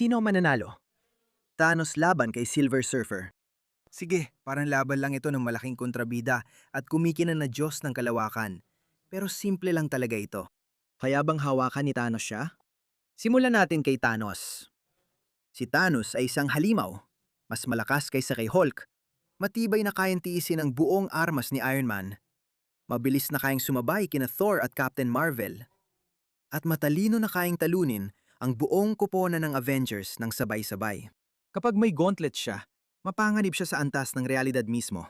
Sino ang mananalo? Thanos laban kay Silver Surfer. Sige, parang laban lang ito ng malaking kontrabida at kumikinang na Diyos ng kalawakan. Pero simple lang talaga ito. Kaya bang hawakan ni Thanos siya? Simulan natin kay Thanos. Si Thanos ay isang halimaw, mas malakas kaysa kay Hulk. Matibay na kayang tiisin ang buong armas ni Iron Man. Mabilis na kayang sumabay kina Thor at Captain Marvel. At matalino na kayang talunin ang buong kuponan ng Avengers ng sabay-sabay. Kapag may gauntlet siya, mapanganib siya sa antas ng realidad mismo.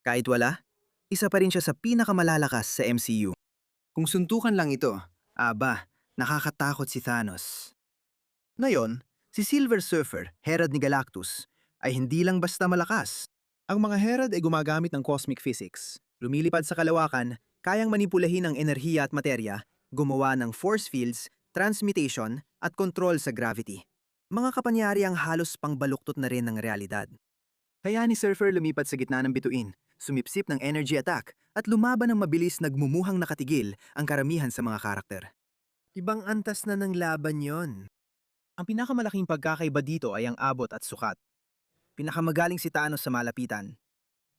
Kahit wala, isa pa rin siya sa pinakamalalakas sa MCU. Kung suntukan lang ito, nakakatakot si Thanos. Ngayon, si Silver Surfer, Herald ni Galactus, ay hindi lang basta malakas. Ang mga Herald ay gumagamit ng cosmic physics. Lumilipad sa kalawakan, kayang manipulahin ang enerhiya at materya, gumawa ng force fields, transmutation, at control sa gravity. Mga kapanyariang halos pangbaluktot na rin ng realidad. Kaya ni Surfer lumipat sa gitna ng bituin, sumipsip ng energy attack, at lumaban ng mabilis nagmumuhang nakatigil ang karamihan sa mga karakter. Ibang antas na ng laban yon. Ang pinakamalaking pagkakaiba dito ay ang abot at sukat. Pinakamagaling si Thanos sa malapitan.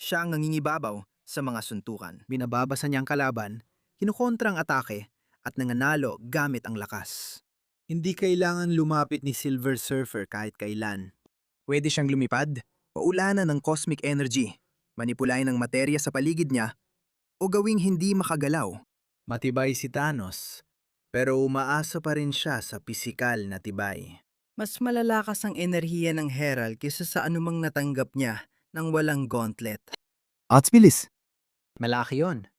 Siya ang nangingibabaw sa mga suntukan. Binababasa niya ang kalaban, kinukontra ang atake, at nanganalo gamit ang lakas. Hindi kailangan lumapit ni Silver Surfer kahit kailan. Pwede siyang lumipad, paulanan ng cosmic energy, manipulahin ng materya sa paligid niya, o gawing hindi makagalaw. Matibay si Thanos, pero umaasa pa rin siya sa pisikal na tibay. Mas malalakas ang enerhiya ng Herald kaysa sa anumang natanggap niya nang walang gauntlet. At bilis. Malaki yon.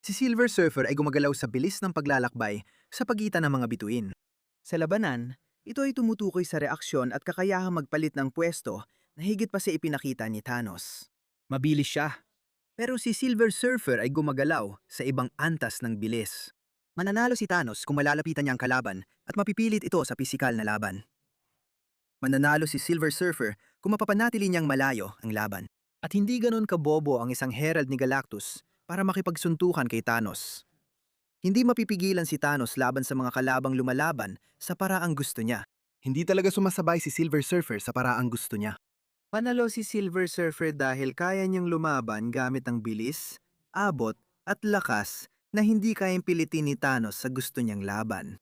Si Silver Surfer ay gumagalaw sa bilis ng paglalakbay sa pagitan ng mga bituin. Sa labanan, ito ay tumutukoy sa reaksyon at kakayahang magpalit ng pwesto na higit pa sa ipinakita ni Thanos. Mabilis siya. Pero si Silver Surfer ay gumagalaw sa ibang antas ng bilis. Mananalo si Thanos kung malalapitan niya ang kalaban at mapipilit ito sa pisikal na laban. Mananalo si Silver Surfer kung mapapanatili niyang malayo ang laban. At hindi ganon kabobo ang isang Herald ni Galactus para makipagsuntukan kay Thanos. Hindi mapipigilan si Thanos laban sa mga kalabang lumalaban sa paraang gusto niya. Hindi talaga sumasabay si Silver Surfer sa paraang gusto niya. Panalo si Silver Surfer dahil kaya niyang lumaban gamit ang bilis, abot, at lakas na hindi kayang pilitin ni Thanos sa gusto niyang laban.